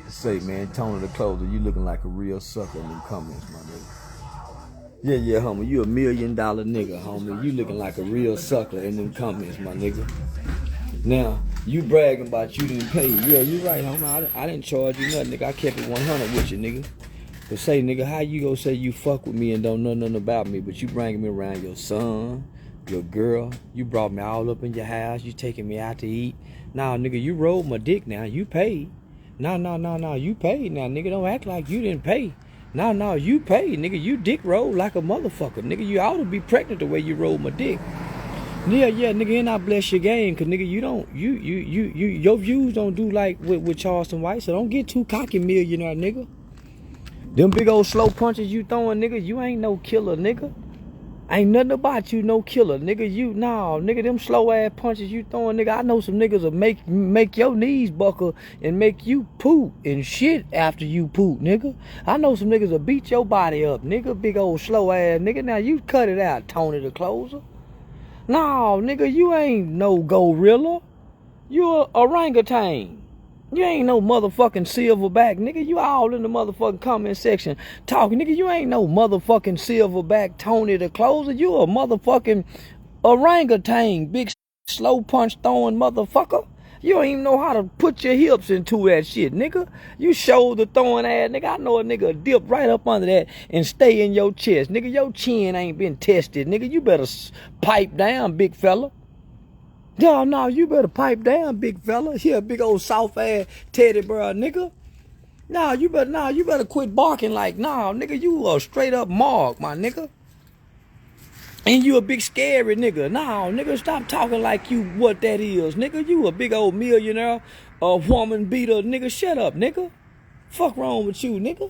to say, man. Tony the Closer, you looking like a real sucker in them comments, my nigga. Yeah, homie, you $1 million nigga, homie. You looking like a real sucker in them comments, my nigga. Now, you bragging about you didn't pay. Yeah, you right, homie. I didn't charge you nothing, nigga. I kept it 100 with you, nigga. But say, nigga, how you gonna say you fuck with me and don't know nothing about me, but you bringing me around your son, your girl, you brought me all up in your house, you taking me out to eat. Nah, nigga, you rolled my dick now, you paid. No, you paid now, nigga. Don't act like you didn't pay. No, you paid, nigga. You dick rolled like a motherfucker. Nigga, you ought to be pregnant the way you rolled my dick. Yeah, nigga, and I bless your game, cause nigga, your views don't do like with Charleston White, so don't get too cocky, millionaire, nigga. Them big old slow punches you throwing, nigga, you ain't no killer, nigga. Ain't nothing about you no killer, nigga. Nigga, them slow ass punches you throwing, nigga. I know some niggas will make your knees buckle and make you poop and shit after you poop, nigga. I know some niggas will beat your body up, nigga. Big old slow ass, nigga. Now you cut it out, Tony the Closer. No, nigga, you ain't no gorilla. You a orangutan. You ain't no motherfucking silverback, nigga. You all in the motherfucking comment section talking, nigga. You ain't no motherfucking silverback Tony the Closer. You a motherfucking orangutan, big slow punch throwing motherfucker. You don't even know how to put your hips into that shit, nigga. You shoulder throwing ass, nigga. I know a nigga dip right up under that and stay in your chest, nigga. Your chin ain't been tested, nigga. You better pipe down, big fella. No, you better pipe down, big fella. Here, big old soft ass teddy bear, nigga. You better quit barking like, nigga, you a straight up mark, my nigga. And you a big scary nigga. Nigga, stop talking like you what that is, nigga. You a big old millionaire, a woman beater, nigga. Shut up, nigga. Fuck wrong with you, nigga.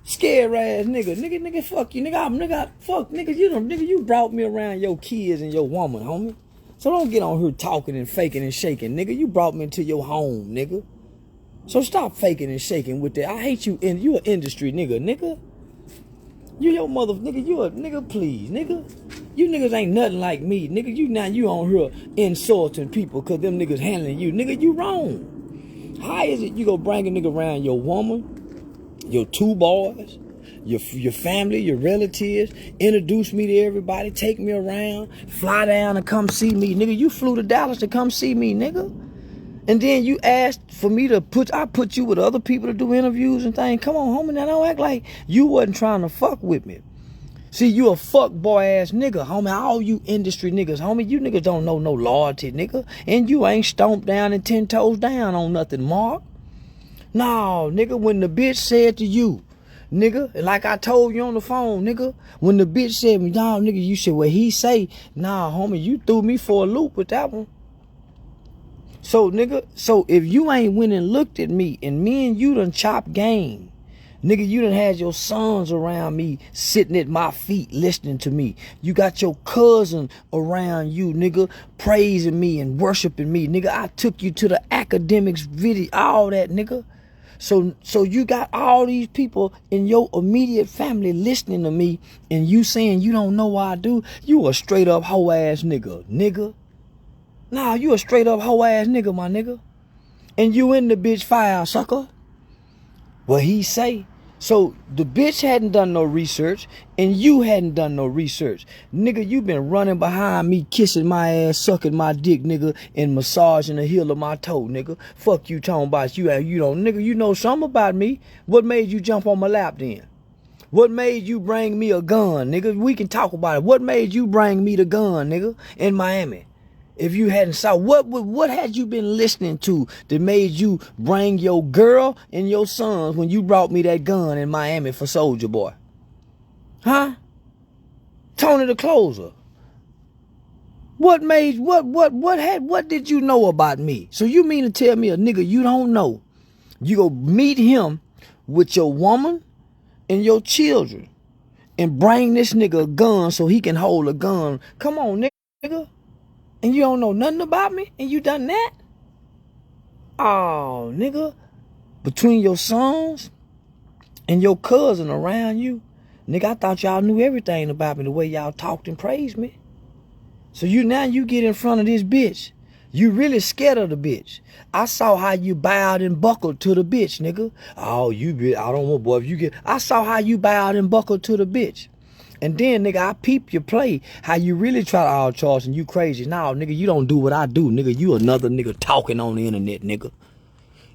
Scary ass nigga, nigga, fuck you, nigga, fuck, nigga, you brought me around your kids and your woman, homie. So don't get on here talking and faking and shaking, nigga. You brought me into your home, nigga. So stop faking and shaking with that. I hate you, and you an industry nigga. You your mother, nigga. You a nigga, please, nigga. You niggas ain't nothing like me, nigga. You on here insulting people because them niggas handling you, nigga. You wrong. How is it you go bring a nigga around your woman, your 2 boys, your family, your relatives, introduce me to everybody, take me around, fly down and come see me, nigga. You flew to Dallas to come see me, nigga. And then you asked for me to I put you with other people to do interviews and things. Come on, homie, now don't act like you wasn't trying to fuck with me. See, you a fuck boy ass nigga, homie. All you industry niggas, homie, you niggas don't know no loyalty, nigga. And you ain't stomped down and 10 toes down on nothing, Mark. No, nigga, when the bitch said to you, nigga, like I told you on the phone, nigga, when the bitch said me, nah, nigga, you said what he say. Nah, homie, you threw me for a loop with that one. So, nigga, if you ain't went and looked at me and me and you done chopped game, nigga, you done had your sons around me sitting at my feet listening to me. You got your cousin around you, nigga, praising me and worshiping me. Nigga, I took you to the academics video, all that, nigga. So you got all these people in your immediate family listening to me and you saying you don't know what I do. You a straight up hoe ass nigga. Nah, you a straight up hoe ass nigga, my nigga. And you in the bitch fire, sucker. What he say. So the bitch hadn't done no research and you hadn't done no research. Nigga, you been running behind me, kissing my ass, sucking my dick, nigga, and massaging the heel of my toe, nigga. Fuck you talking about you don't, nigga, you know something about me. What made you jump on my lap then? What made you bring me a gun, nigga? We can talk about it. What made you bring me the gun, nigga, in Miami? If you hadn't saw, what had you been listening to that made you bring your girl and your sons when you brought me that gun in Miami for Soulja Boy? Huh? Tony the Closer. What did you know about me? So you mean to tell me a nigga you don't know, you go meet him with your woman and your children and bring this nigga a gun so he can hold a gun? Come on, nigga. And you don't know nothing about me? And you done that? Oh, nigga. Between your sons and your cousin around you, nigga, I thought y'all knew everything about me the way y'all talked and praised me. So now you get in front of this bitch. You really scared of the bitch. I saw how you bowed and buckled to the bitch, nigga. Oh, I don't want, boy, if you get, I saw how you bowed and buckled to the bitch. And then, nigga, I peep your play, how you really try to outcharge and you crazy. Nah, nigga, you don't do what I do, nigga. You another nigga talking on the internet, nigga.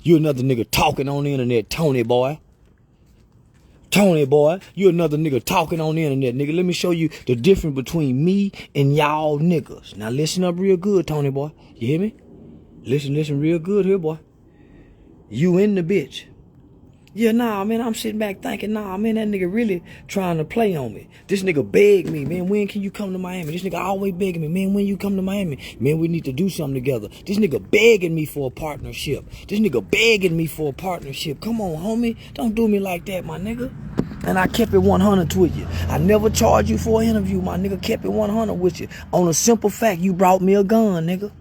You another nigga talking on the internet, Tony boy. Tony boy, you another nigga talking on the internet, nigga. Let me show you the difference between me and y'all niggas. Now listen up real good, Tony boy. You hear me? Listen real good here, boy. You in the bitch. Yeah, nah, man, I'm sitting back thinking, nah, man, that nigga really trying to play on me. This nigga begged me, man, when can you come to Miami? This nigga always begging me, man, when you come to Miami? Man, we need to do something together. This nigga begging me for a partnership. This nigga begging me for a partnership. Come on, homie. Don't do me like that, my nigga. And I kept it 100 with you. I never charged you for an interview, my nigga. Kept it 100 with you. On a simple fact, you brought me a gun, nigga.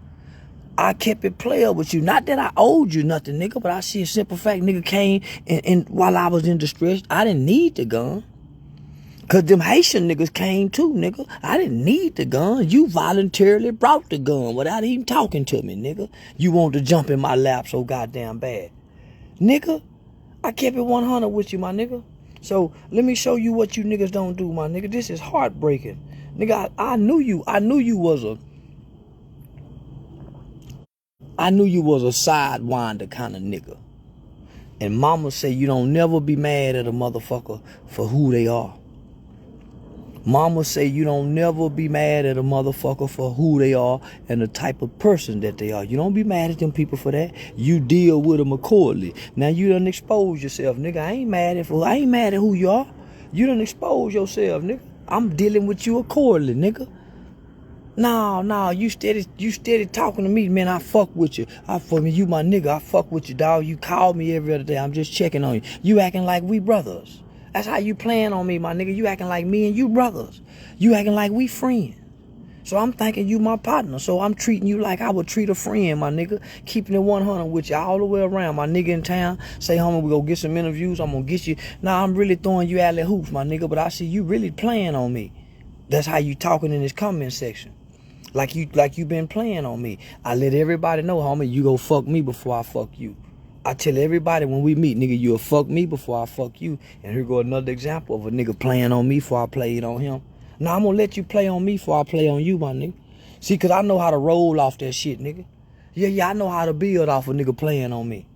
I kept it player with you. Not that I owed you nothing, nigga, but I see a simple fact, nigga came and while I was in distress, I didn't need the gun. Cause them Haitian niggas came too, nigga. I didn't need the gun. You voluntarily brought the gun without even talking to me, nigga. You want to jump in my lap so goddamn bad. Nigga, I kept it 100 with you, my nigga. So let me show you what you niggas don't do, my nigga. This is heartbreaking. Nigga, I knew you was a sidewinder kind of nigga. And mama say you don't never be mad at a motherfucker for who they are. Mama say you don't never be mad at a motherfucker for who they are and the type of person that they are. You don't be mad at them people for that. You deal with them accordingly. Now you done expose yourself, nigga. I ain't mad at who you are. You done expose yourself, nigga. I'm dealing with you accordingly, nigga. No, you steady talking to me, man. I fuck with you. You my nigga. I fuck with you, dog. You call me every other day. I'm just checking on you. You acting like we brothers. That's how you playing on me, my nigga. You acting like me and you brothers. You acting like we friends. So I'm thinking you my partner. So I'm treating you like I would treat a friend, my nigga. Keeping it 100 with you all the way around. My nigga in town, say, homie, we go get some interviews. I'm gonna get you. Nah, I'm really throwing you alley hoops, my nigga. But I see you really playing on me. That's how you talking in this comment section. Like you been playing on me. I let everybody know, homie, you go fuck me before I fuck you. I tell everybody when we meet, nigga, you'll fuck me before I fuck you. And here go another example of a nigga playing on me before I played on him. Now I'm gonna let you play on me before I play on you, my nigga. See, cause I know how to roll off that shit, nigga. Yeah, I know how to build off a nigga playing on me.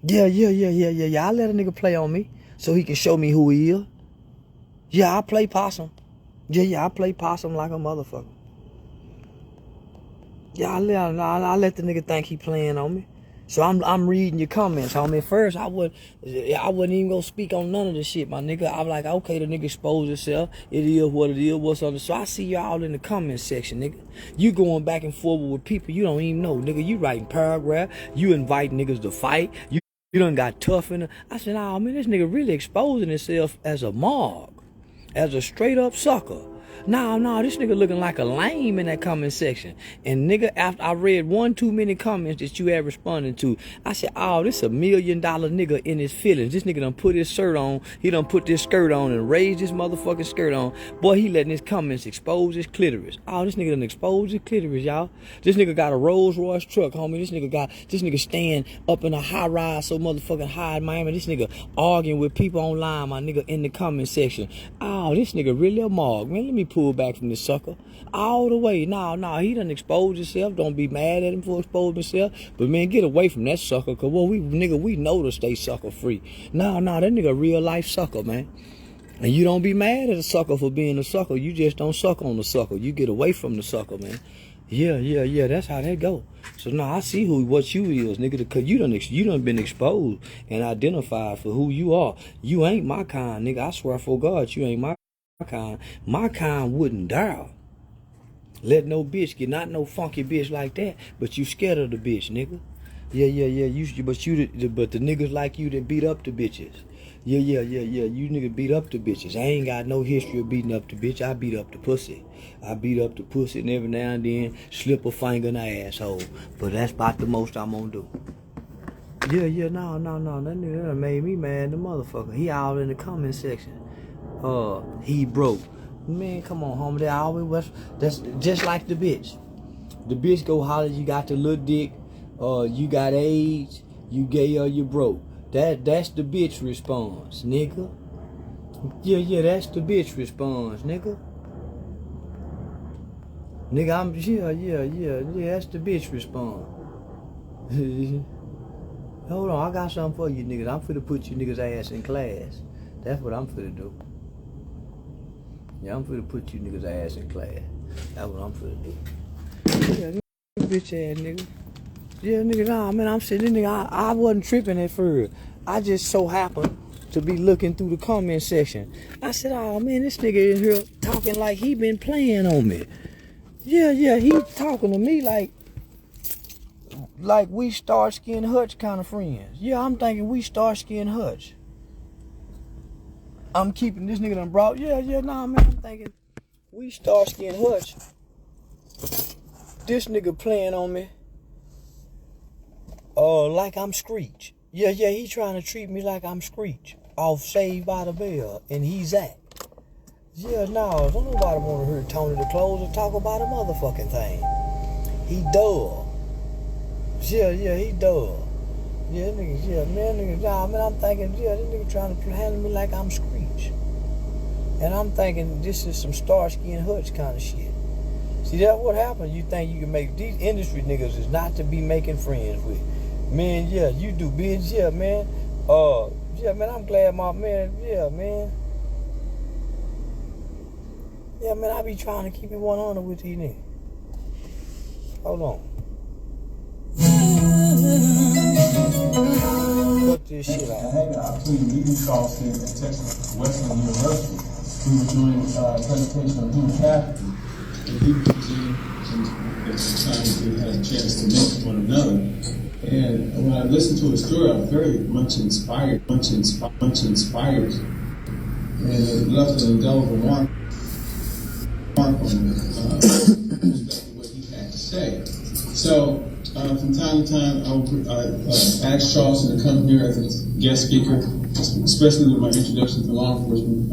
Yeah. I let a nigga play on me so he can show me who he is. Yeah, I play possum. Yeah, I play possum like a motherfucker. Yeah, I let the nigga think he playing on me. So I'm reading your comments, homie. At first, I wouldn't even go speak on none of this shit, my nigga. I'm like, okay, the nigga exposed himself. It is what it is. What's on the... So I see y'all in the comment section, nigga. You going back and forth with people you don't even know, nigga. You writing paragraph. You invite niggas to fight. You done got tough in it. I said, nah, man, this nigga really exposing himself as a mog, as a straight up sucker. No, this nigga looking like a lame in that comment section. And nigga, after I read one too many comments that you had responded to, I said, oh, this $1 million nigga in his feelings. This nigga done put his shirt on. He done put this skirt on and raised this motherfucking skirt on. Boy, he letting his comments expose his clitoris. Oh, this nigga done exposed his clitoris, y'all. This nigga got a Rolls Royce truck, homie. This nigga staying up in a high rise so motherfucking high in Miami. This nigga arguing with people online, my nigga, in the comment section. Oh, this nigga really a mog, man. Let me pull back from this sucker all the way. No, he done exposed himself. Don't be mad at him for exposing himself. But man, get away from that sucker. Cause well, we know to stay sucker free. No, that nigga real life sucker, man. And you don't be mad at a sucker for being a sucker. You just don't suck on the sucker. You get away from the sucker, man. Yeah. That's how that go. So now I see what you is, nigga. Cause you done been exposed and identified for who you are. You ain't my kind, nigga. I swear for God, you ain't my kind. My kind wouldn't dare let no bitch get, not no funky bitch like that, but you scared of the bitch, nigga. Yeah. But the niggas like you that beat up the bitches. Yeah. You niggas beat up the bitches. I ain't got no history of beating up the bitch. I beat up the pussy. And every now and then slip a finger in the asshole. But that's about the most I'm gonna do. Yeah, no. That nigga that made me mad, the motherfucker. He all in the comment section. He broke. Man, come on, homie. That's just like the bitch. The bitch go holler, you got the little dick, you got AIDS, you gay or you broke. That's the bitch response, nigga. Yeah, that's the bitch response, nigga. Nigga, yeah, that's the bitch response. Hold on, I got something for you niggas. I'm finna put you niggas ass in class. That's what I'm finna do. Yeah, I'm finna put you niggas ass in class. That's what I'm finna do. Yeah, bitch ass nigga. Yeah, nigga, nah, man, I'm sitting there, nigga. I wasn't tripping at first. I just so happened to be looking through the comment section. I said, oh man, this nigga in here talking like he been playing on me. Yeah, he talking to me like we Starsky and Hutch kind of friends. Yeah, I'm thinking we Starsky and Hutch. I'm keeping this nigga done brought. Yeah, nah, man, I'm thinking we Starsky and Hutch. This nigga playing on me. Like I'm Screech. Yeah, he trying to treat me like I'm Screech off Saved by the Bell, and he's Zach. Yeah, no, don't nobody want to hear Tony the Closer talk about a motherfucking thing. He dull. Yeah, he dull. Yeah, nigga, nah, man, I'm thinking, yeah, this nigga trying to handle me like I'm Screech. And I'm thinking this is some Starsky and Hutch kind of shit. See, that's what happens. You think you can make, these industry niggas is not to be making friends with. Man, yeah, you do biz, yeah, man. Yeah, man, I'm glad my man, yeah, man. Yeah, man, I be trying to keep it 100 with these niggas. Hold on. Cut this shit out. I had the opportunity to meet these folks in Texas Western University. We were doing a presentation on human trafficking. And he presented, and at the time we had a chance to meet one another. And when I listened to his story, I was very much inspired. And it left an indelible mark on what he had to say. So, from time to time, I ask Charleston to come here as a guest speaker, especially with my introduction to law enforcement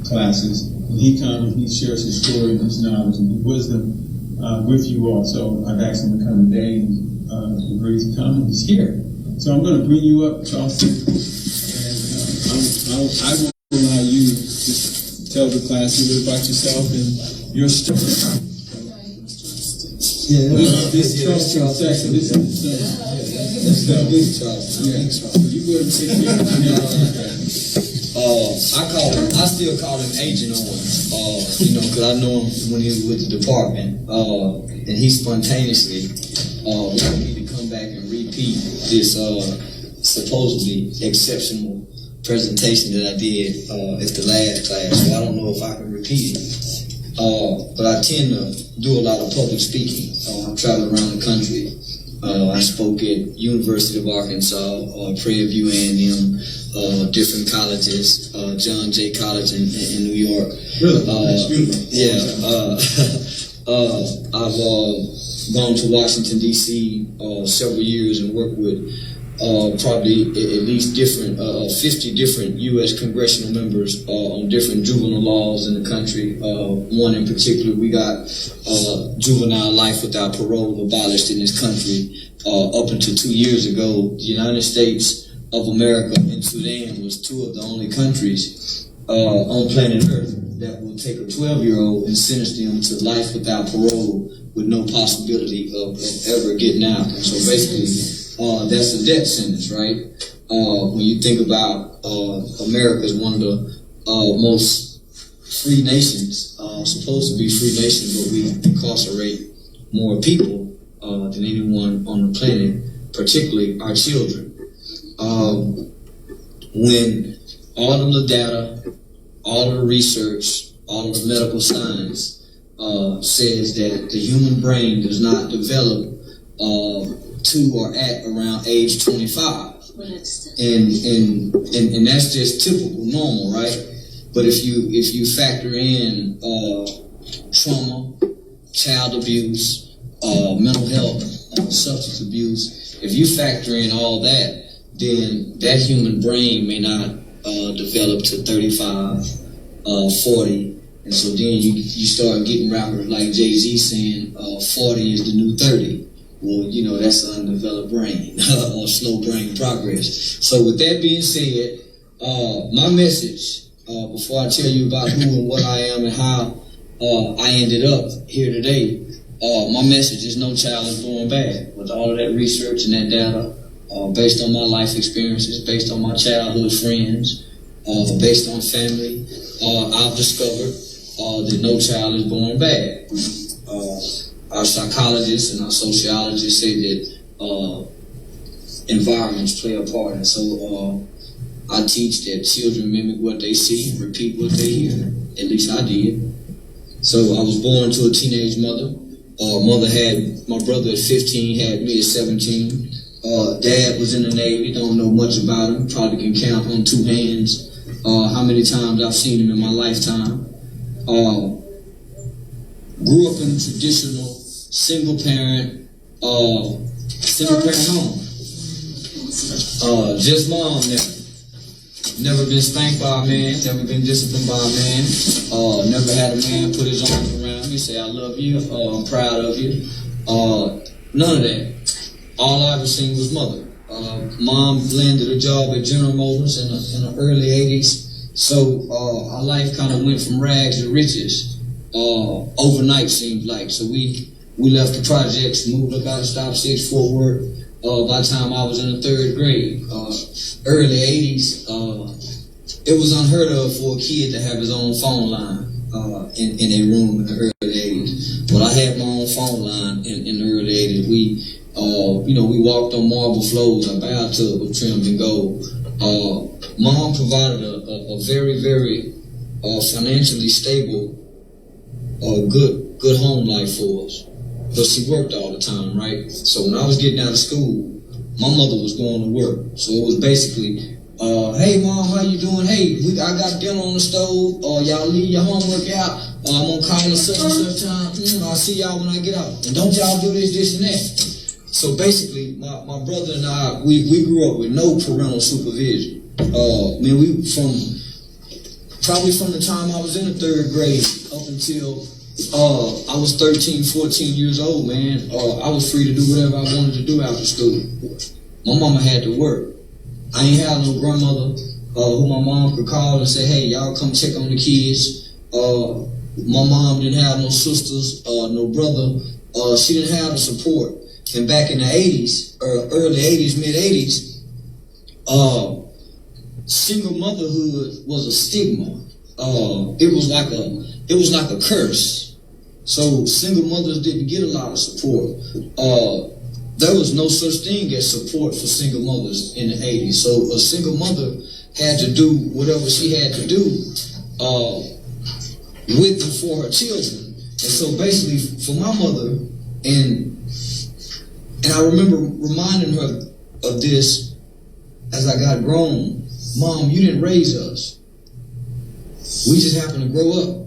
classes. And he comes and he shares his story and his knowledge and his wisdom with you all. So I've asked him to come today, and he agrees to come, and he's here. So I'm going to bring you up, Charleston, and I won't allow you to tell the class a little bit about yourself and your story. Yeah, this is Charleston section. This is Charleston. Yeah, you go ahead and sit here. I still call him Agent Owens, because I know him when he was with the department, and he spontaneously wanted me to come back and repeat this supposedly exceptional presentation that I did at the last class. So I don't know if I can repeat it, but I tend to do a lot of public speaking. I travel around the country. I spoke at University of Arkansas, Prairie View A&M, different colleges, John Jay College in New York. Really? That's beautiful. Yeah. I've gone to Washington, D.C. Several years and worked with probably at least 50 different U.S. congressional members on different juvenile laws in the country. One in particular, we got juvenile life without parole abolished in this country. Up until 2 years ago, the United States of America and Sudan was two of the only countries on planet Earth that will take a 12-year-old and sentence them to life without parole with no possibility of ever getting out. And so basically, that's a death sentence, right? When you think about America is one of the most free nations, supposed to be free nations, but we incarcerate more people than anyone on the planet, particularly our children. When all of the data, all of the research, all of the medical science says that the human brain does not develop to or at around age 25. And that's just typical, normal, right? But if you factor in trauma, child abuse, mental health, substance abuse, if you factor in all that, then that human brain may not develop to 35, 40, And so then you start getting rappers like Jay-Z saying 40 is the new 30. Well, you know, that's an undeveloped brain or slow brain progress. So with that being said, my message, before I tell you about who and what I am and how I ended up here today, my message is no child is born bad. With all of that research and that data, based on my life experiences, based on my childhood friends, based on family, I've discovered that no child is born bad. Our psychologists and our sociologists say that environments play a part, and so I teach that children mimic what they see and repeat what they hear. At least I did. So I was born to a teenage mother. Mother had my brother at 15, had me at 17. Dad was in the Navy, don't know much about him, probably can count on two hands how many times I've seen him in my lifetime. Grew up in a traditional single parent home. Just mom now. Never been spanked by a man, never been disciplined by a man, never had a man put his arms around me, say I love you, I'm proud of you. None of that. All I ever seen was mother. Mom landed a job at General Motors in the early 80s, so our life kind of went from rags to riches overnight, seemed like. So we left the projects, moved up out of Stop 6 Fort Worth. By the time I was in the 3rd grade, early 80s, it was unheard of for a kid to have his own phone line in a room in the early 80s. But I had my own phone line in the early 80s. We walked on marble floors. Our bathtub was trimmed in gold. Mom provided a very, very financially stable, good home life for us. But she worked all the time, right? So when I was getting out of school, my mother was going to work. So it was basically, hey, Mom, how you doing? Hey, I got dinner on the stove. Y'all leave your homework out. I'm going to call at such and such time. I'll see y'all when I get out. And don't y'all do this, and that. So basically, my brother and I, we grew up with no parental supervision. Probably from the time I was in the 3rd grade up until I was 13, 14 years old, man. I was free to do whatever I wanted to do after school. My mama had to work. I ain't had no grandmother who my mom could call and say, hey, y'all come check on the kids. My mom didn't have no sisters, no brother. She didn't have the support. And back in the 80s, early 80s, mid 80s, single motherhood was a stigma. It was like a curse. So single mothers didn't get a lot of support. There was no such thing as support for single mothers in the 80s. So a single mother had to do whatever she had to do with and for her children. And so basically for my mother, and I remember reminding her of this as I got grown. Mom, you didn't raise us. We just happened to grow up.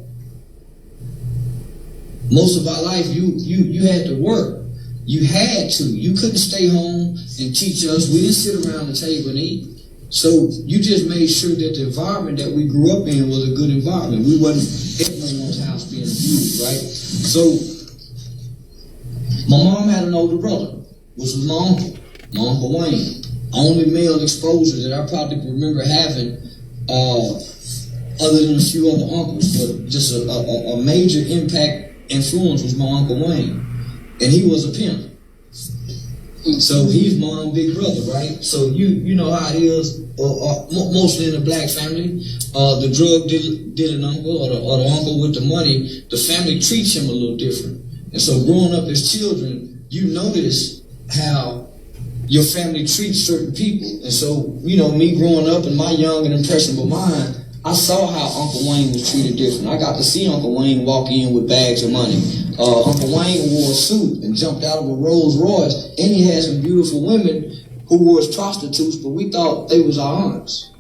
Most of our life, you had to work. You had to. You couldn't stay home and teach us. We didn't sit around the table and eat. So you just made sure that the environment that we grew up in was a good environment. We wasn't at no one's house being abused, right? So my mom had an older brother, which was my Uncle Wayne. Only male exposure that I probably remember having, other than a few other uncles, but just a major influence was my Uncle Wayne. And he was a pimp. So he's my own big brother, right? So you know how it is, mostly in a black family. The drug dealing uncle or the uncle with the money, the family treats him a little different. And so growing up as children, you notice how your family treats certain people. And so, me growing up and my young and impressionable mind, I saw how Uncle Wayne was treated different. I got to see Uncle Wayne walk in with bags of money. Uncle Wayne wore a suit and jumped out of a Rolls Royce, and he had some beautiful women who were his prostitutes, but we thought they was our aunts.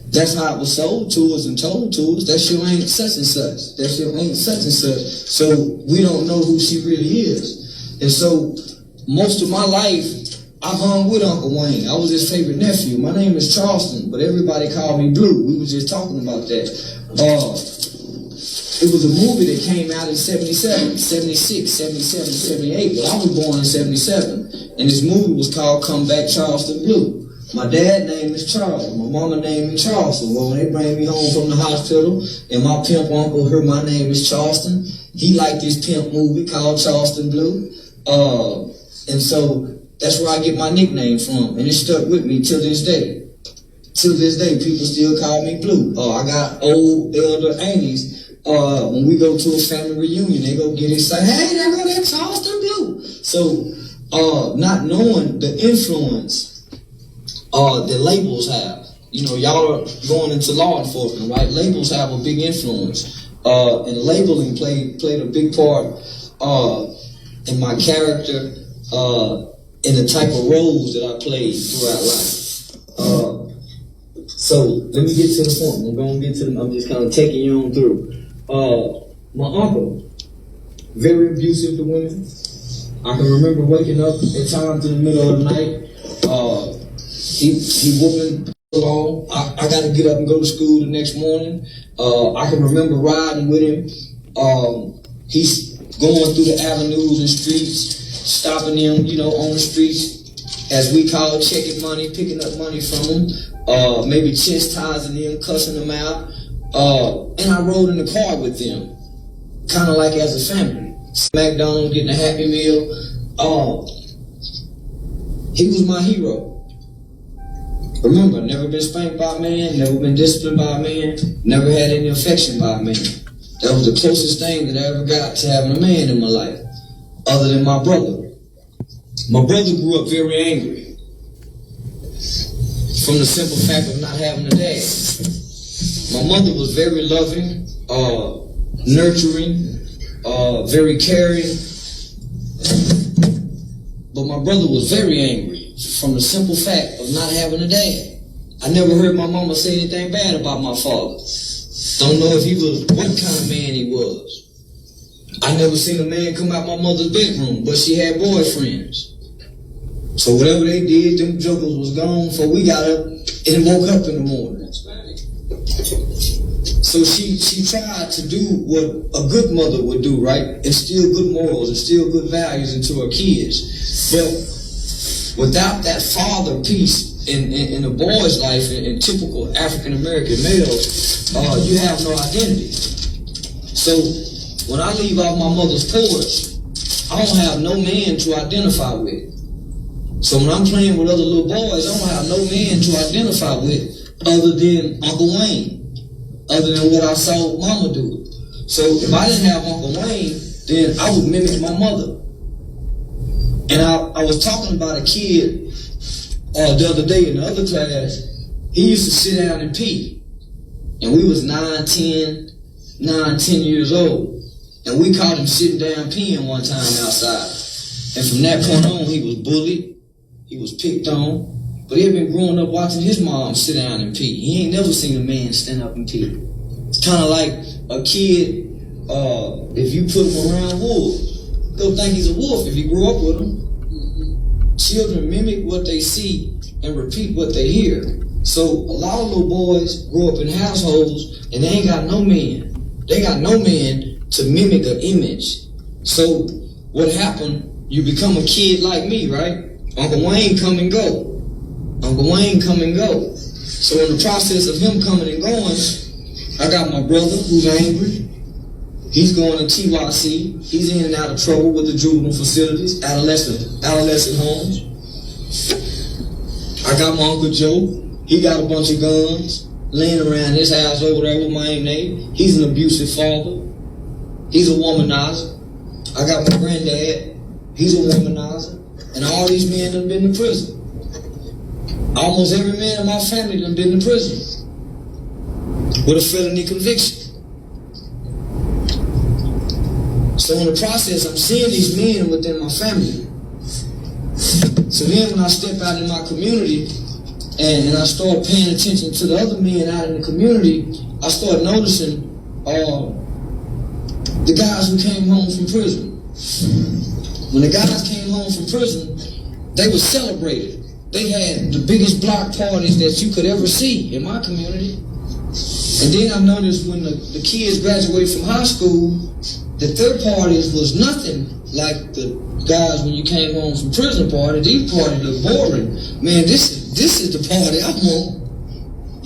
That's how it was sold to us and told to us. That shit ain't such and such. That shit ain't such and such. So we don't know who she really is. And so most of my life, I hung with Uncle Wayne. I was his favorite nephew. My name is Charleston, but everybody called me Blue. We were just talking about that. it was a movie that came out in 77, 76, 77, 78, but I was born in 77. And this movie was called Come Back Charleston Blue. My dad name is Charles. My mama name is Charleston. Well, when they bring me home from the hospital and my pimp uncle heard my name is Charleston, he liked this pimp movie called Charleston Blue. And so that's where I get my nickname from. And it stuck with me till this day. Till this day, people still call me Blue. I got old elder aunties. When we go to a family reunion, they go get excited. Hey, there go that Charleston Blue. So, not knowing the influence that labels have. You know, y'all are going into law enforcement, right? Labels have a big influence. And labeling played a big part in my character, in the type of roles that I played throughout life. So let me get to the point. I'm just kind of taking you on through. My uncle, very abusive to women. I can remember waking up at times in the middle of the night. He whooping along. I got to get up and go to school the next morning. I can remember riding with him. He's going through the avenues and streets, stopping them, on the streets, as we call it, checking money, picking up money from them, maybe chastising them, cussing them out. And I rode in the car with them, kind of like as a family. McDonald's, getting a Happy Meal. He was my hero. Remember, never been spanked by a man, never been disciplined by a man, never had any affection by a man. That was the closest thing that I ever got to having a man in my life, other than my brother. My brother grew up very angry from the simple fact of not having a dad. My mother was very loving, nurturing, very caring, but my brother was very angry from the simple fact of not having a dad. I never heard my mama say anything bad about my father. Don't know if he was, what kind of man he was. I never seen a man come out my mother's bedroom, but she had boyfriends. So whatever they did, them jokers was gone before we got up and woke up in the morning. So she tried to do what a good mother would do, right? Instill good morals, instill good values into her kids. But without that father piece in a boy's life, in typical African-American males, you have no identity. So when I leave off my mother's porch, I don't have no man to identify with. So when I'm playing with other little boys, I don't have no man to identify with other than Uncle Wayne. Other than what I saw Mama do. So if I didn't have Uncle Wayne, then I would mimic my mother. And I was talking about a kid the other day in the other class. He used to sit down and pee. And we was 9, 10 years old. And we caught him sitting down peeing one time outside. And from that point on, he was bullied. He was picked on. But he had been growing up watching his mom sit down and pee. He ain't never seen a man stand up and pee. It's kind of like a kid, if you put him around wolves, they'll think he's a wolf if you grew up with him. Children mimic what they see and repeat what they hear. So a lot of little boys grow up in households and they ain't got no man. They got no man to mimic an image. So what happened, you become a kid like me, right? Uncle Wayne come and go. Uncle Wayne come and go. So in the process of him coming and going, I got my brother who's angry. He's going to TYC. He's in and out of trouble with the juvenile facilities, adolescent homes. I got my Uncle Joe. He got a bunch of guns laying around his house over there with my name. He's an abusive father. He's a womanizer. I got my granddad. He's a womanizer. And all these men have been to prison. Almost every man in my family done been to prison with a felony conviction. So in the process, I'm seeing these men within my family. So then when I step out in my community and I start paying attention to the other men out in the community, I start noticing the guys who came home from prison. When the guys came home from prison, they were celebrated. They had the biggest block parties that you could ever see in my community. And then I noticed when the kids graduated from high school, the third parties was nothing like the guys when you came home from prison party. These parties look boring. Man, this is the party I want.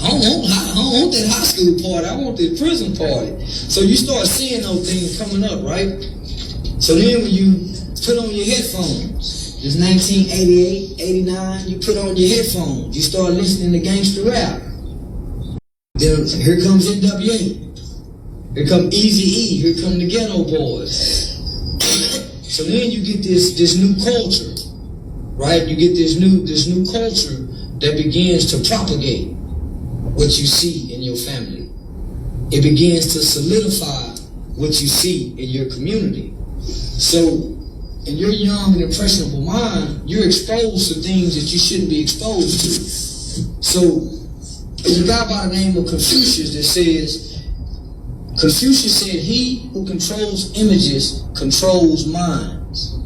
I don't want that high school party. I want the prison party. So you start seeing those things coming up, right? So then when you put on your headphones, it's 1988, 89, you put on your headphones, you start listening to gangster rap. Then here comes NWA. Here come Eazy-E. Here come the Ghetto Boys. So then you get this new culture, right? You get this new culture that begins to propagate what you see in your family. It begins to solidify what you see in your community. So in your young and impressionable mind, you're exposed to things that you shouldn't be exposed to. So there's a guy by the name of Confucius that says, Confucius said, he who controls images controls minds.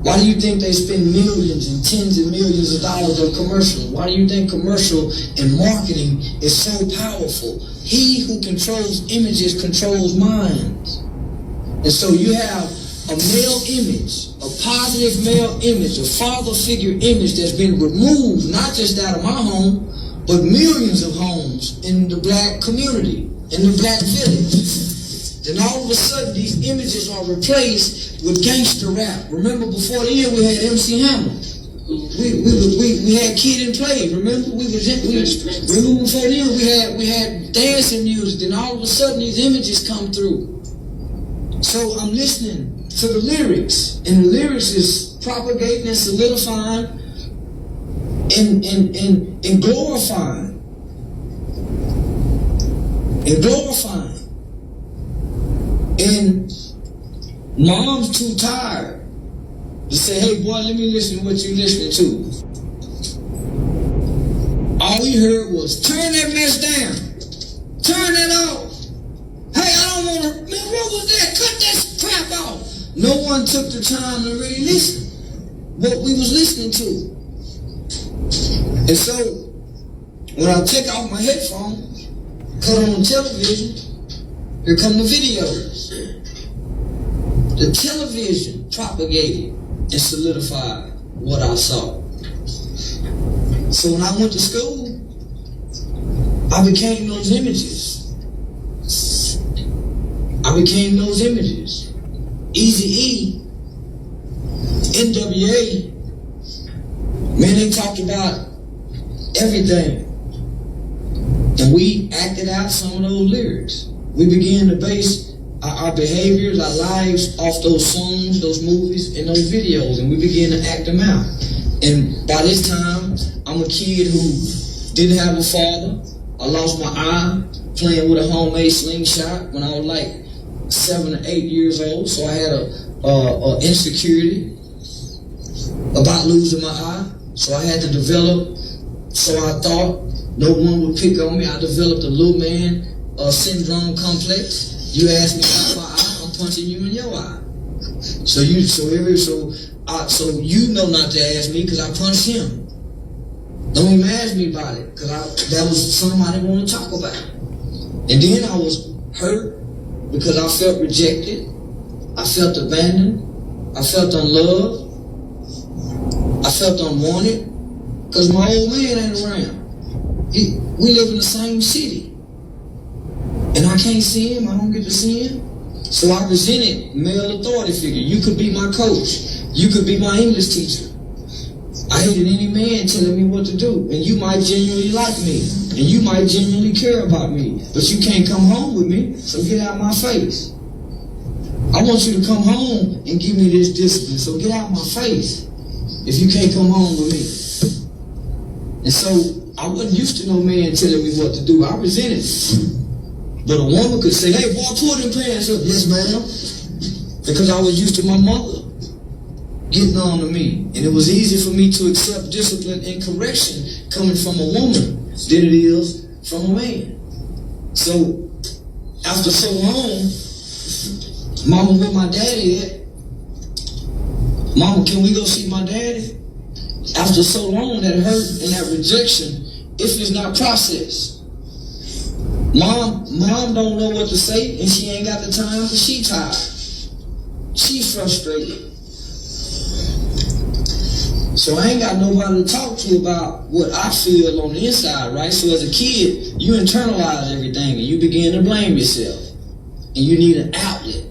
Why do you think they spend millions and tens of millions of dollars on commercials? Why do you think commercial and marketing is so powerful? He who controls images controls minds. And so you have a male image, a positive male image, a father figure image that's been removed, not just out of my home, but millions of homes in the black community, in the black village. Then all of a sudden, these images are replaced with gangster rap. Remember, before then, we had MC Hammer. We had Kid and Play. Remember, remember before then, we had dancing music. Then all of a sudden, these images come through. So I'm listening to the lyrics, and the lyrics is propagating and solidifying and glorifying. And glorifying. And mom's too tired to say, hey boy, let me listen to what you listening to. All we heard was, turn that mess down. Turn that off. Hey, I don't want to, man, what was that? Cut that crap off. No one took the time to really listen what we was listening to. And so, when I take off my headphones, put on television, here come the videos. The television propagated and solidified what I saw. So when I went to school, I became those images. I became those images. Eazy-E, NWA, man, they talked about everything. And we acted out some of those lyrics. We began to base our behaviors, our lives off those songs, those movies, and those videos, and we began to act them out. And by this time, I'm a kid who didn't have a father. I lost my eye playing with a homemade slingshot when I was like 7 or 8 years old, so I had a insecurity about losing my eye, so I had to develop, so I thought no one would pick on me. I developed a little man syndrome complex. You ask me about my eye, I'm punching you in your eye. So you know not to ask me because I punched him. Don't even ask me about it because that was something I didn't want to talk about. And then I was hurt because I felt rejected. I felt abandoned. I felt unloved. I felt unwanted because my old man ain't around. We live in the same city. And I can't see him, I don't get to see him. So I resented male authority figure. You could be my coach. You could be my English teacher. I hated any man telling me what to do. And you might genuinely like me. And you might genuinely care about me. But you can't come home with me, so get out my face. I want you to come home and give me this discipline, so get out my face if you can't come home with me. And so I wasn't used to no man telling me what to do. I resented it. But a woman could say, hey, boy, pull them pants up. Yes, ma'am. Because I was used to my mother getting on to me. And it was easy for me to accept discipline and correction coming from a woman than it is from a man. So, after so long, Mama, where my daddy at? Mama, can we go see my daddy? After so long, that hurt and that rejection, if it's not processed, Mom don't know what to say, and she ain't got the time, but she tired. She frustrated. So I ain't got nobody to talk to about what I feel on the inside, right? So as a kid, you internalize everything, and you begin to blame yourself. And you need an outlet.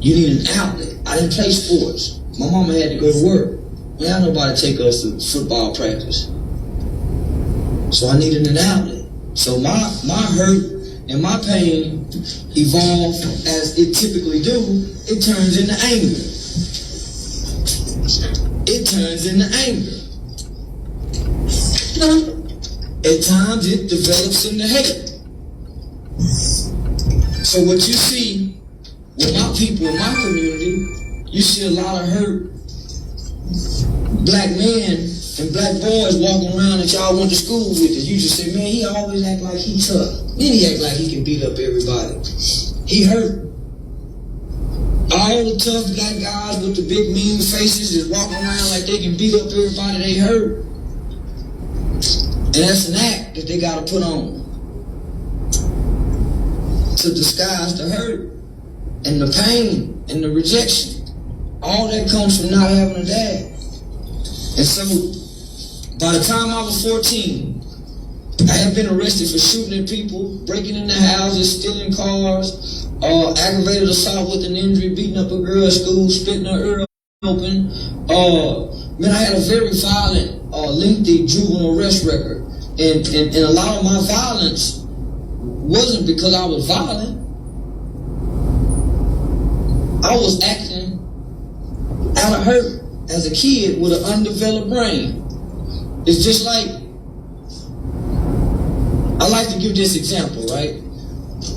You need an outlet. I didn't play sports. My mama had to go to work. We had nobody take us to football practice. So I needed an outlet. So my hurt and my pain evolved as it typically do. It turns into anger. It turns into anger. At times it develops into hate. So what you see with my people in my community, you see a lot of hurt black men and black boys walking around that y'all went to school with. And you just say, man, he always act like he tough. Then he act like he can beat up everybody. He hurt. All the tough black guys with the big mean faces is walking around like they can beat up everybody they hurt. And that's an act that they gotta put on to disguise the hurt and the pain and the rejection. All that comes from not having a dad. And so, by the time I was 14, I had been arrested for shooting at people, breaking into houses, stealing cars, aggravated assault with an injury, beating up a girl at school, splitting her ear open. Man, I had a very violent, lengthy juvenile arrest record. And a lot of my violence wasn't because I was violent. I was acting out of hurt as a kid with an undeveloped brain. It's just like, I like to give this example, right?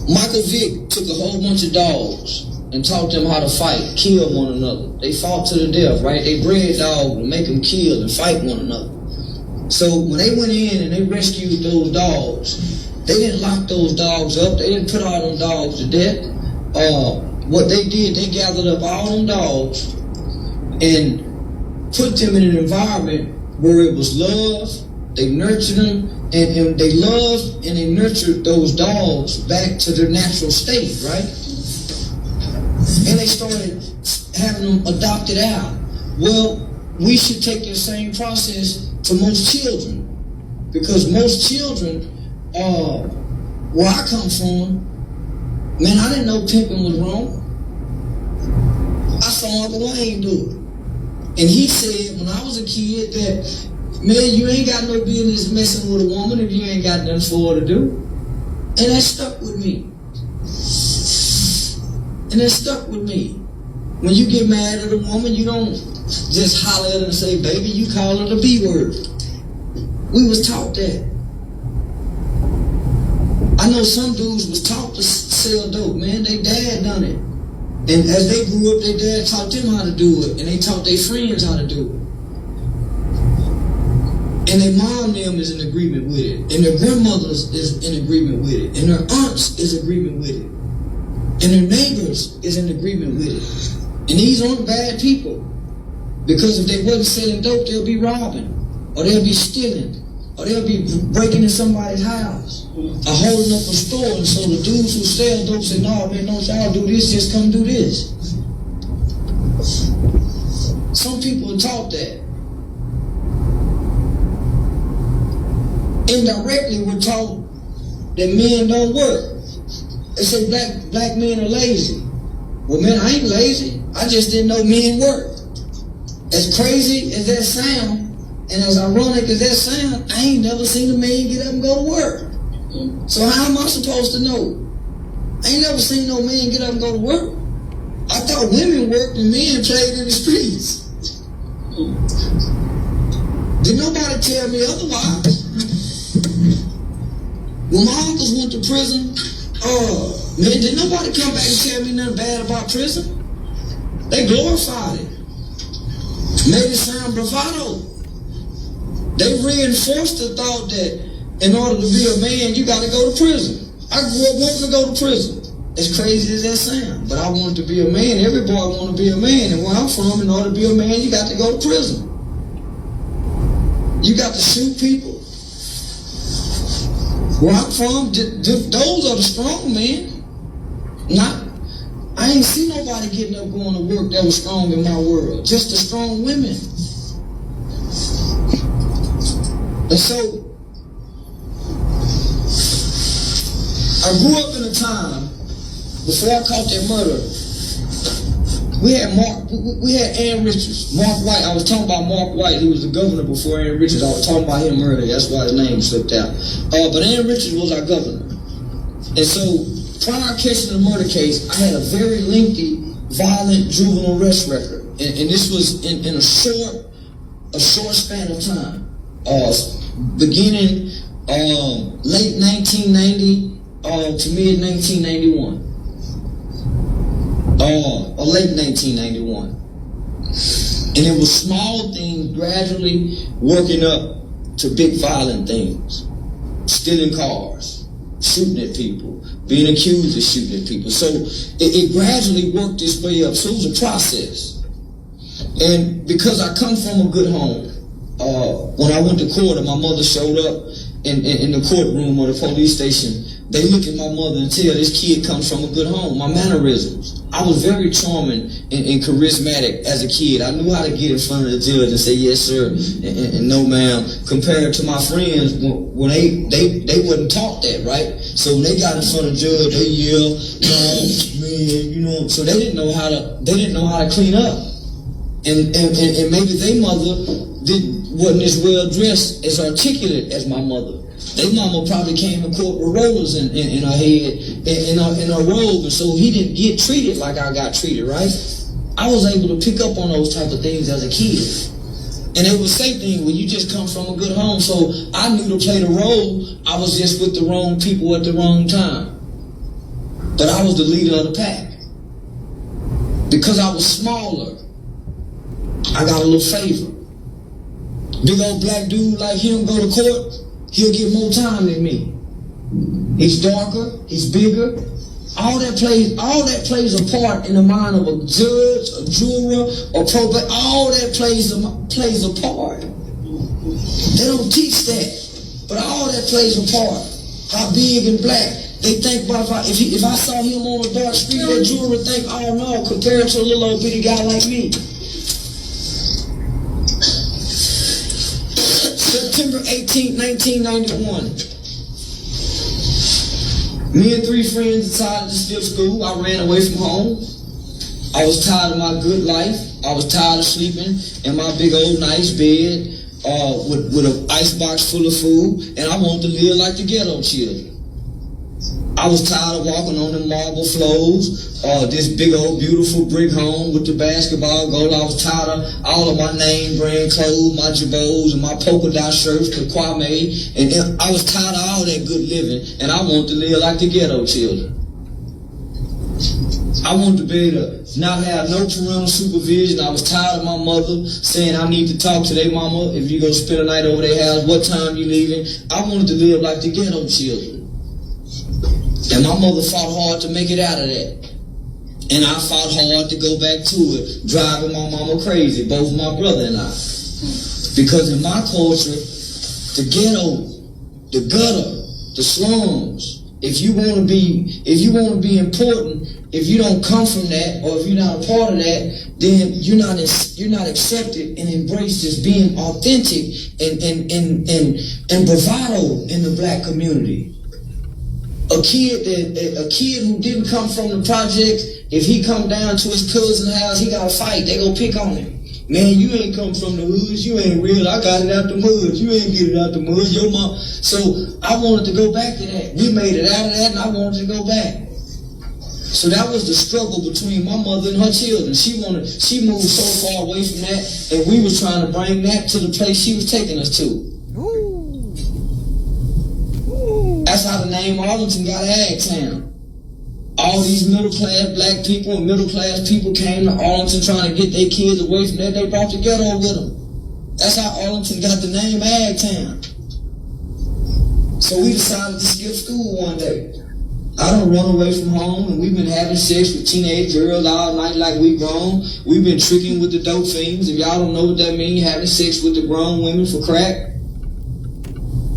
Michael Vick took a whole bunch of dogs and taught them how to fight, kill one another. They fought to the death, right? They bred dogs to make them kill and fight one another. So when they went in and they rescued those dogs, they didn't lock those dogs up. They didn't put all them dogs to death. What they did, they gathered up all them dogs and put them in an environment where it was love. They nurtured them, and they loved and they nurtured those dogs back to their natural state, right? And they started having them adopted out. Well, we should take the same process to most children, because most children, where I come from, man, I didn't know pimping was wrong. I saw Uncle Wayne do it. And he said when I was a kid that, man, you ain't got no business messing with a woman if you ain't got nothing for her to do. And that stuck with me. When you get mad at a woman, you don't just holler at her and say, baby, you call her the B word. We was taught that. I know some dudes was taught to sell dope, man. They dad done it. And as they grew up, their dad taught them how to do it. And they taught their friends how to do it. And their mom them is in agreement with it. And their grandmothers is in agreement with it. And their aunts is in agreement with it. And their neighbors is in agreement with it. And these aren't bad people. Because if they wasn't selling dope, they'll be robbing. Or they'll be stealing. Or they'll be breaking in somebody's house. Or holding up a store. And so the dudes who sell dope say, no, man, don't y'all do this, just come do this. Some people are taught that. Indirectly, we're taught that men don't work. They say black men are lazy. Well, man, I ain't lazy. I just didn't know men work. As crazy as that sound, and as ironic as that sound, I ain't never seen a man get up and go to work. So how am I supposed to know? I ain't never seen no man get up and go to work. I thought women worked and men played in the streets. Did nobody tell me otherwise? When my uncles went to prison, man, did nobody come back and tell me nothing bad about prison? They glorified it. Made it sound bravado. They reinforced the thought that in order to be a man, you got to go to prison. I grew up wanting to go to prison. As crazy as that sounds, but I wanted to be a man. Every boy want to be a man, and where I'm from, in order to be a man, you got to go to prison. You got to shoot people. Where I'm from, those are the strong men. I ain't seen nobody getting up going to work that was strong in my world. Just the strong women. And so, I grew up in a time, before I caught that murder, we had Aaron Richards, Mark White. I was talking about Mark White. He was the governor before Aaron Richards. I was talking about him earlier. That's why his name slipped out. But Aaron Richards was our governor. And so, prior to catching the murder case, I had a very lengthy, violent juvenile arrest record. And this was in a short span of time. Beginning late 1990 to mid 1991. Or late 1991. And it was small things gradually working up to big violent things. Stealing cars, shooting at people, being accused of shooting at people. So it gradually worked its way up. So it was a process. And because I come from a good home, when I went to court and my mother showed up in the courtroom or the police station, they look at my mother and tell this kid comes from a good home. My mannerisms. I was very charming and charismatic as a kid. I knew how to get in front of the judge and say yes sir and no ma'am. Compared to my friends, when they wasn't taught that, right? So when they got in front of the judge, they yell, no man, you know. So they didn't know how to clean up. And maybe their mother wasn't as well dressed, as articulate as my mother. Their mama probably came to court with rollers in her head, in her robe, and so he didn't get treated like I got treated, right? I was able to pick up on those type of things as a kid. And they would say things, well, you just come from a good home, so I knew to play the role. I was just with the wrong people at the wrong time. But I was the leader of the pack. Because I was smaller, I got a little favor. Big old black dude like him go to court, he'll get more time than me. He's darker, he's bigger. All that plays a part in the mind of a judge, a juror, or probate. All that plays a part. They don't teach that, but all that plays a part. How big and black. They think about if I saw him on a dark street, that juror would think, oh no, compared to a little old bitty guy like me. September 18, 1991. Me and 3 friends decided to skip school. I ran away from home. I was tired of my good life. I was tired of sleeping in my big old nice bed with an icebox full of food, and I wanted to live like the ghetto children. I was tired of walking on the marble floors, this big old beautiful brick home with the basketball goal. I was tired of all of my name brand clothes, my jabots and my polka dot shirts to Kwame, and I was tired of all that good living, and I wanted to live like the ghetto children. I wanted to be able to not have no parental supervision. I was tired of my mother saying I need to talk to their mama if you go spend a night over their house, what time you leaving. I wanted to live like the ghetto children. And my mother fought hard to make it out of that. And I fought hard to go back to it, driving my mama crazy, both my brother and I. Because in my culture, the ghetto, the gutter, the slums, if you want to be important, if you don't come from that, or if you're not a part of that, then you're not accepted and embraced as being authentic and bravado in the black community. A kid who didn't come from the projects, if he come down to his cousin's house, he got to fight. They gonna pick on him. Man, you ain't come from the hoods. You ain't real. I got it out the mud. You ain't get it out the mud. Your mom. So I wanted to go back to that. We made it out of that, and I wanted to go back. So that was the struggle between my mother and her children. She moved so far away from that, and we was trying to bring that to the place she was taking us to. That's how the name Arlington got Ag Town. All these middle-class black people and middle-class people came to Arlington trying to get their kids away from that. They brought the ghetto with them. That's how Arlington got the name Ag Town. So we decided to skip school one day. I done run away from home, and we've been having sex with teenage girls all night like we grown. We've been tricking with the dope fiends. If y'all don't know what that means, having sex with the grown women for crack.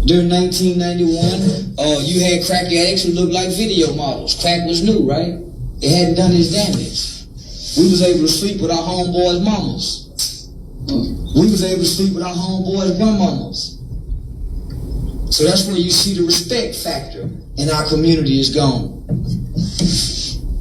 During 1991, you had crack addicts who looked like video models. Crack was new, right? It hadn't done its damage. We was able to sleep with our homeboys' mamas. We was able to sleep with our homeboys' grandmamas. So that's where you see the respect factor in our community is gone.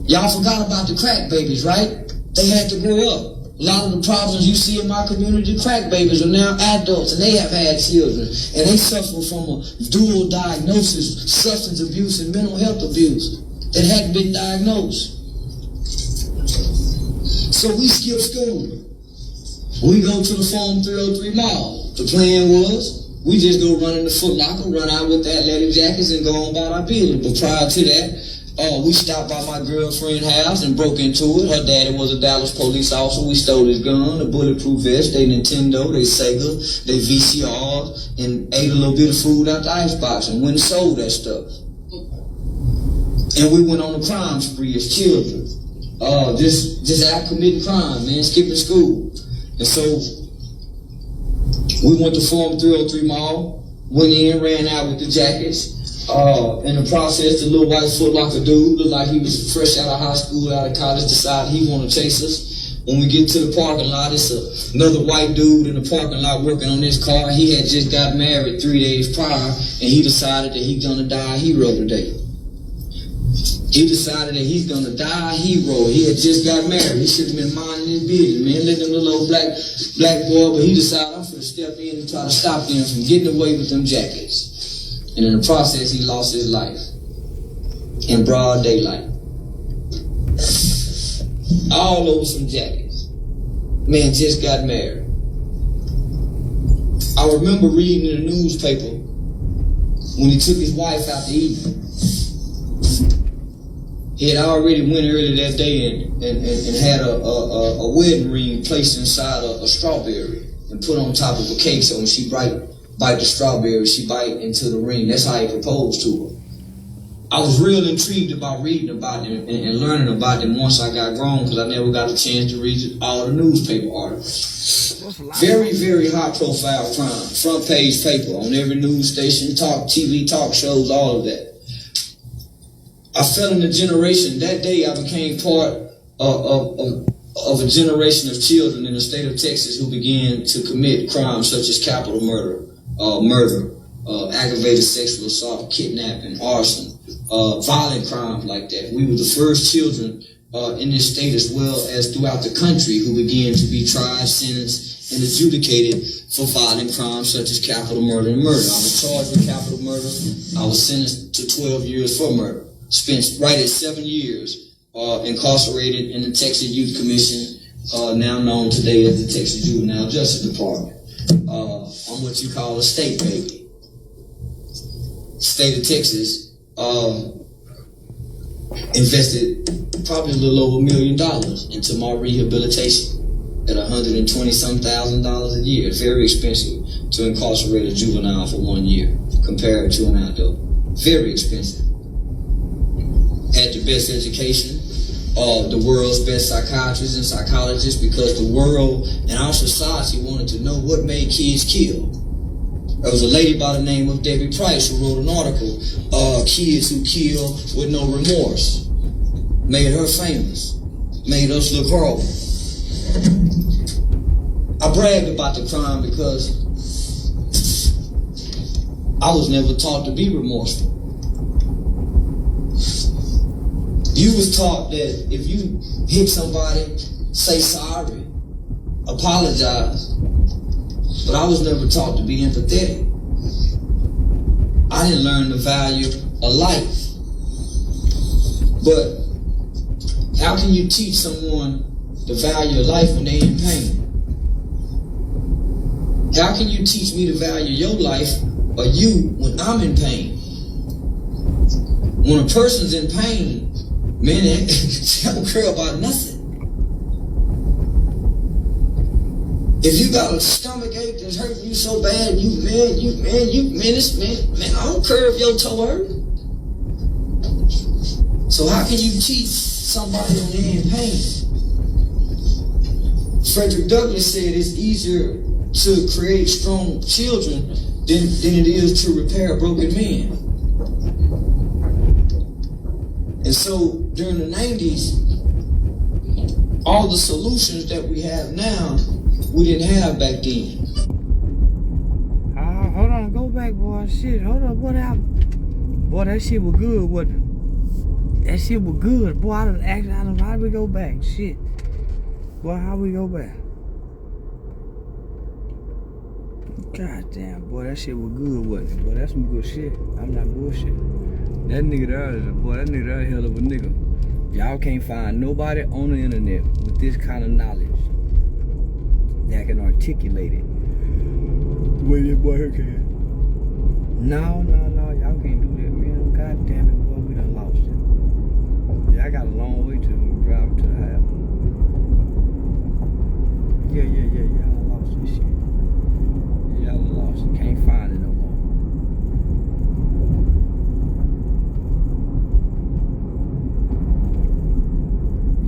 Y'all forgot about the crack babies, right? They had to grow up. A lot of the problems you see in my community, crack babies are now adults and they have had children. And they suffer from a dual diagnosis, substance abuse and mental health abuse that hadn't been diagnosed. So we skip school. We go to the Farm 303 Mall. The plan was, we just go run in the Foot Locker, run out with the athletic jackets and go on about our business. But prior to that, we stopped by my girlfriend's house and broke into it. Her daddy was a Dallas police officer. We stole his gun, a bulletproof vest, they Nintendo, they Sega, they VCRs, and ate a little bit of food out the icebox and went and sold that stuff. And we went on a crime spree as children. Just out committing crime, man, skipping school. And so we went to Farm 303 Mall, went in, ran out with the jackets. In the process, the little white Foot Locker dude looked like he was fresh out of high school, out of college, decided he wanted to chase us. When we get to the parking lot, it's another white dude in the parking lot working on his car. He had just got married 3 days prior, and he decided that he's gonna die a hero today. He decided that he's gonna die a hero. He had just got married. He should have been minding his business, man. Let them little black boy, but he decided I'm gonna step in and try to stop them from getting away with them jackets. And in the process, he lost his life in broad daylight. All over some jackets. Man just got married. I remember reading in the newspaper when he took his wife out to eat. He had already went early that day and had a wedding ring placed inside a strawberry and put on top of a cake, so when she bite the strawberry, she bite into the ring. That's how he proposed to her. I was real intrigued about reading about them and learning about them once I got grown, because I never got a chance to read all the newspaper articles. Very, very high profile crime. Front page paper on every news station, TV talk shows, all of that. I fell in the generation. That day I became part of a generation of children in the state of Texas who began to commit crimes such as capital murder, aggravated sexual assault, kidnapping, arson, violent crimes like that. We were the first children in this state, as well as throughout the country, who began to be tried, sentenced, and adjudicated for violent crimes such as capital murder and murder. I was charged with capital murder. I was sentenced to 12 years for murder. Spent right at 7 years incarcerated in the Texas Youth Commission, now known today as the Texas Juvenile Justice Department. I'm what you call a state baby. State of Texas invested probably a little over $1 million into my rehabilitation at $120,000 a year. Very expensive to incarcerate a juvenile for 1 year compared to an adult. Very expensive. Had the best education, the world's best psychiatrists and psychologists, because the world and our society wanted to know what made kids kill. There was a lady by the name of Debbie Price who wrote an article, Kids Who Kill With No Remorse. Made her famous. Made us look horrible. I bragged about the crime because I was never taught to be remorseful. You was taught that if you hit somebody, say sorry, apologize. But I was never taught to be empathetic. I didn't learn the value of life. But how can you teach someone the value of life when they're in pain? How can you teach me the value of your life or you when I'm in pain? When a person's in pain, man, they don't care about nothing. If you got a stomach ache that's hurting you so bad, man, I don't care if your toe hurt. So how can you teach somebody when they're in pain? Frederick Douglass said it's easier to create strong children than it is to repair broken men. And so during the 90s, all the solutions that we have now, we didn't have back then. Hold on, go back, boy. Shit, hold up, what happened? Boy, that shit was good, wasn't it? That shit was good. Boy, I done asked, how do we go back? Shit. Boy, how we go back? God damn, boy, that shit was good, wasn't it? Boy, that's some good shit. I'm not bullshit. That nigga there is a hell of a nigga. Y'all can't find nobody on the internet with this kind of knowledge that can articulate it the way that boy can. No, y'all can't do that, man. God damn it, boy, we done lost it. Yeah, I got a long way to drive to the house. Yeah, y'all lost this shit. Y'all lost it. Can't find it no more.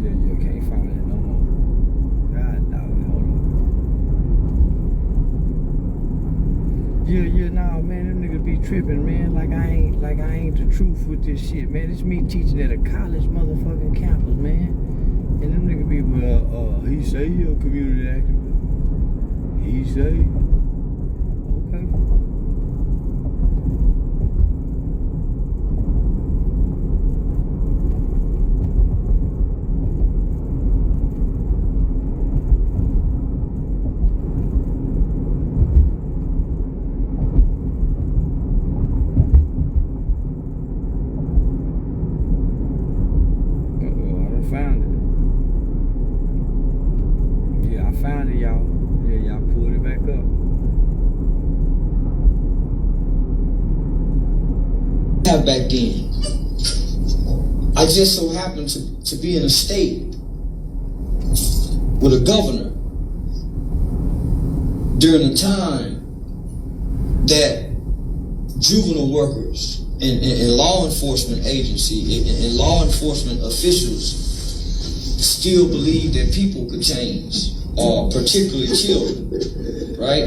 Yeah, can't find it no more. God, dog, hold on. Yeah, nah, man, them niggas be tripping, man. Like I ain't the truth with this shit, man. It's me teaching at a college motherfucking campus, man. And them niggas be, well, he say he a community activist. He say. Okay. Found it. Yeah, I found it, y'all. Yeah, y'all pulled it back up. Back then, I just so happened to be in a state with a governor during a time that juvenile workers and law enforcement agency and law enforcement officials still believe that people could change, particularly children, right?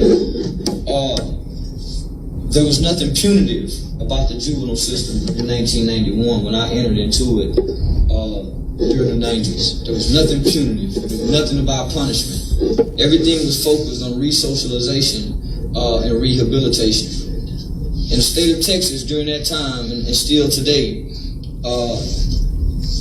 There was nothing punitive about the juvenile system in 1991 when I entered into it during the 90s. There was nothing punitive. There was nothing about punishment. Everything was focused on resocialization and rehabilitation. In the state of Texas during that time and still today,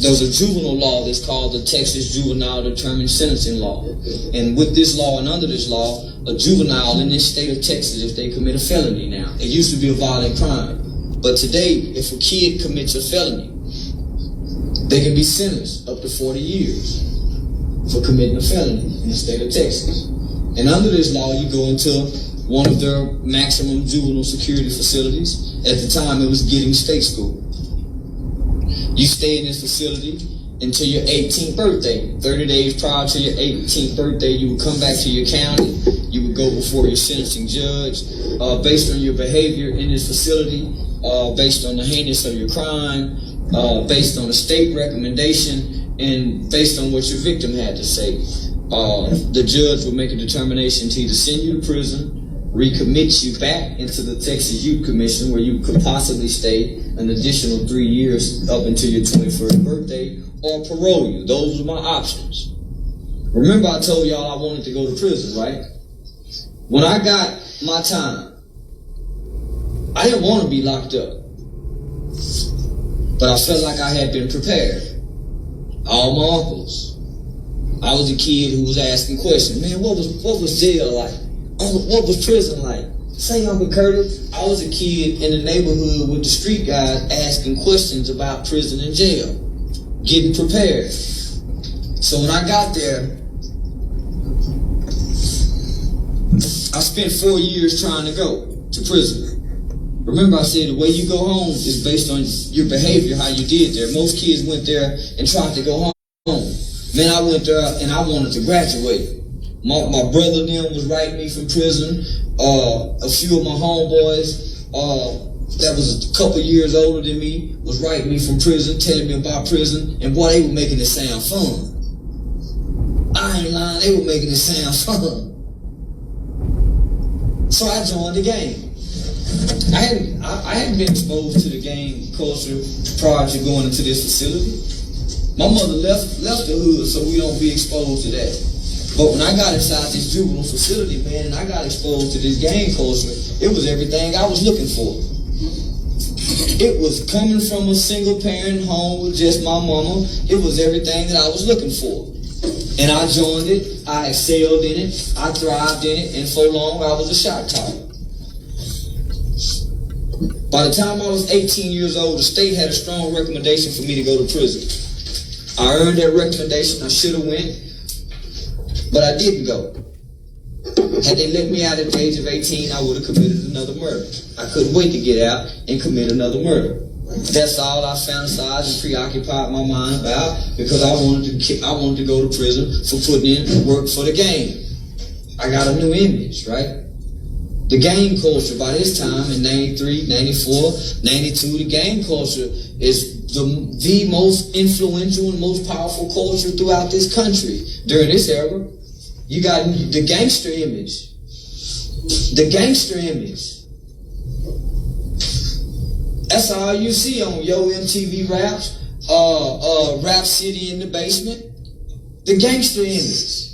there's a juvenile law that's called the Texas Juvenile Determined Sentencing Law. And with this law and under this law, a juvenile in this state of Texas, if they commit a felony now, it used to be a violent crime. But today, if a kid commits a felony, they can be sentenced up to 40 years for committing a felony in the state of Texas. And under this law, you go into one of their maximum juvenile security facilities. At the time, it was Giddings State School. You stay in this facility until your 18th birthday. 30 days prior to your 18th birthday, you would come back to your county. You would go before your sentencing judge. Based on your behavior in this facility, based on the heinous of your crime, based on a state recommendation, and based on what your victim had to say, the judge would make a determination to either send you to prison, recommit you back into the Texas Youth Commission where you could possibly stay an additional 3 years up until your 21st birthday, or parole you. Those were my options. Remember I told y'all I wanted to go to prison, right? When I got my time, I didn't want to be locked up, but I felt like I had been prepared. All my uncles. I was a kid who was asking questions. Man, what was jail like? What was prison like? Say, Uncle Curtis, I was a kid in the neighborhood with the street guys asking questions about prison and jail, getting prepared. So when I got there, I spent 4 years trying to go to prison. Remember I said the way you go home is based on your behavior, how you did there. Most kids went there and tried to go home. Man, I went there and I wanted to graduate. My brother then was writing me from prison. A few of my homeboys that was a couple years older than me was writing me from prison, telling me about prison, and boy, they were making it sound fun. I ain't lying, they were making it sound fun. So I joined the game. I hadn't been exposed to the gang culture prior to going into this facility. My mother left the hood so we don't be exposed to that. But when I got inside this juvenile facility, man, and I got exposed to this gang culture, it was everything I was looking for. It was coming from a single parent home with just my mama. It was everything that I was looking for. And I joined it, I excelled in it, I thrived in it, and for long I was a shot caller. By the time I was 18 years old, the state had a strong recommendation for me to go to prison. I earned that recommendation, I should have went, but I didn't go. Had they let me out at the age of 18, I would have committed another murder. I couldn't wait to get out and commit another murder. That's all I fantasized and preoccupied my mind about, because I wanted to go to prison for putting in work for the gang. I got a new image, right? The gang culture by this time in 93, 94, 92, the gang culture is the most influential and most powerful culture throughout this country during this era. You got the gangster image. The gangster image. That's all you see on Yo MTV Raps, Rap City in the Basement. The gangster image.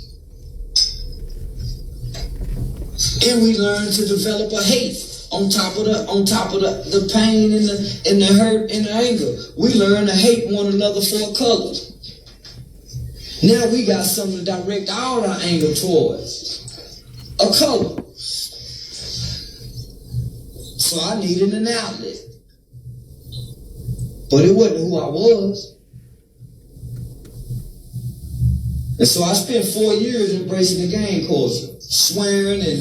And we learn to develop a hate on top of the pain and the hurt and the anger. We learn to hate one another for a color. Now we got something to direct all our anger towards. A color. So I needed an outlet. But it wasn't who I was. And so I spent 4 years embracing the gang culture, swearing and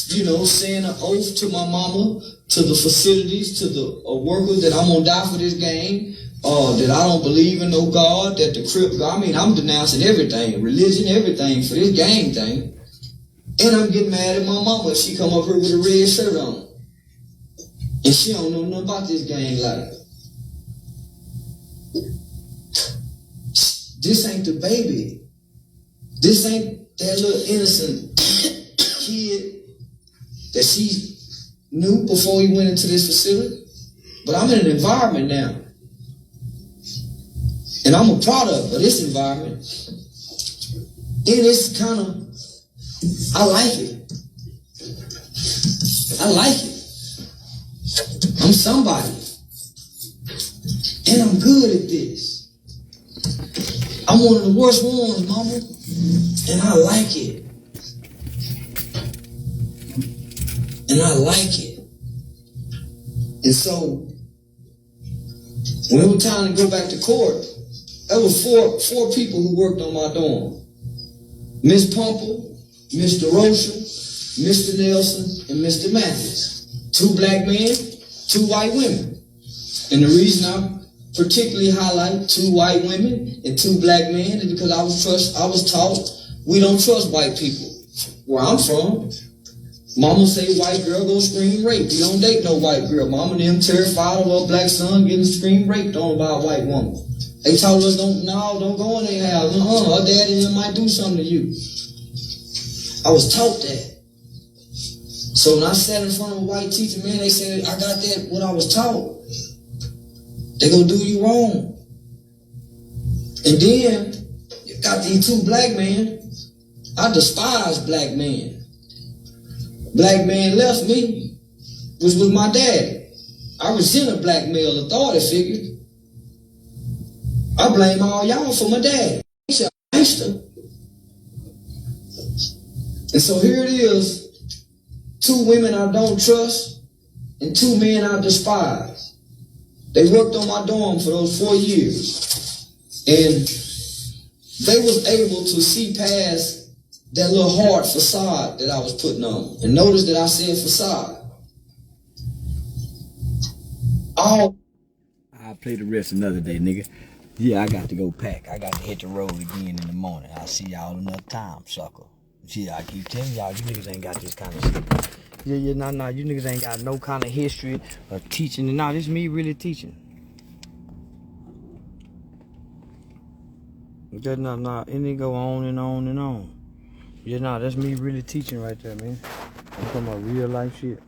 you know, saying an oath to my mama, to the facilities, to the workers, that I'm gonna die for this gang, that I don't believe in no God, that the Crip God, I mean, I'm denouncing everything, religion, everything for this gang thing. And I'm getting mad at my mama if she come up here with a red shirt on. And she don't know nothing about this gang life. This ain't the baby. This ain't that little innocent kid that she knew before he went into this facility. But I'm in an environment now. And I'm a product of this environment. And it's kind of, I like it. I like it. I'm somebody. And I'm good at this. I'm one of the worst ones, mama. And I like it. And I like it. And so, when it was time to go back to court, there was four people who worked on my dorm. Miss Pumple, Mr. Rocha, Mr. Nelson, and Mr. Mathis. 2 black men, 2 white women. And the reason I particularly highlight 2 white women and 2 black men is because I was taught we don't trust white people. Where I'm from, mama say white girl go scream rape. You don't date no white girl. Mama and them terrified of her black son getting scream raped on by a white woman. They told us don't go in their house. Her daddy and them might do something to you. I was taught that. So when I sat in front of a white teacher, man, they said, I got that, what I was taught. They gonna do you wrong. And then, you got these 2 black men. I despise black men. Black man left me, which was my dad. I resent a black male authority figure. I blame all y'all for my dad. He's a gangster. And so here it is, 2 women I don't trust and 2 men I despise. They worked on my dorm for those 4 years. And they was able to see past that little hard facade that I was putting on. And notice that I said facade. I'll play the rest another day, nigga. Yeah, I got to go pack. I got to hit the road again in the morning. I'll see y'all another time, sucker. See, I keep telling y'all, you niggas ain't got this kind of shit. Yeah, nah, you niggas ain't got no kind of history of teaching. And nah, this is me really teaching. Just nah, and it go on and on and on. Yeah, nah, that's me really teaching right there, man. I'm talking about real life shit.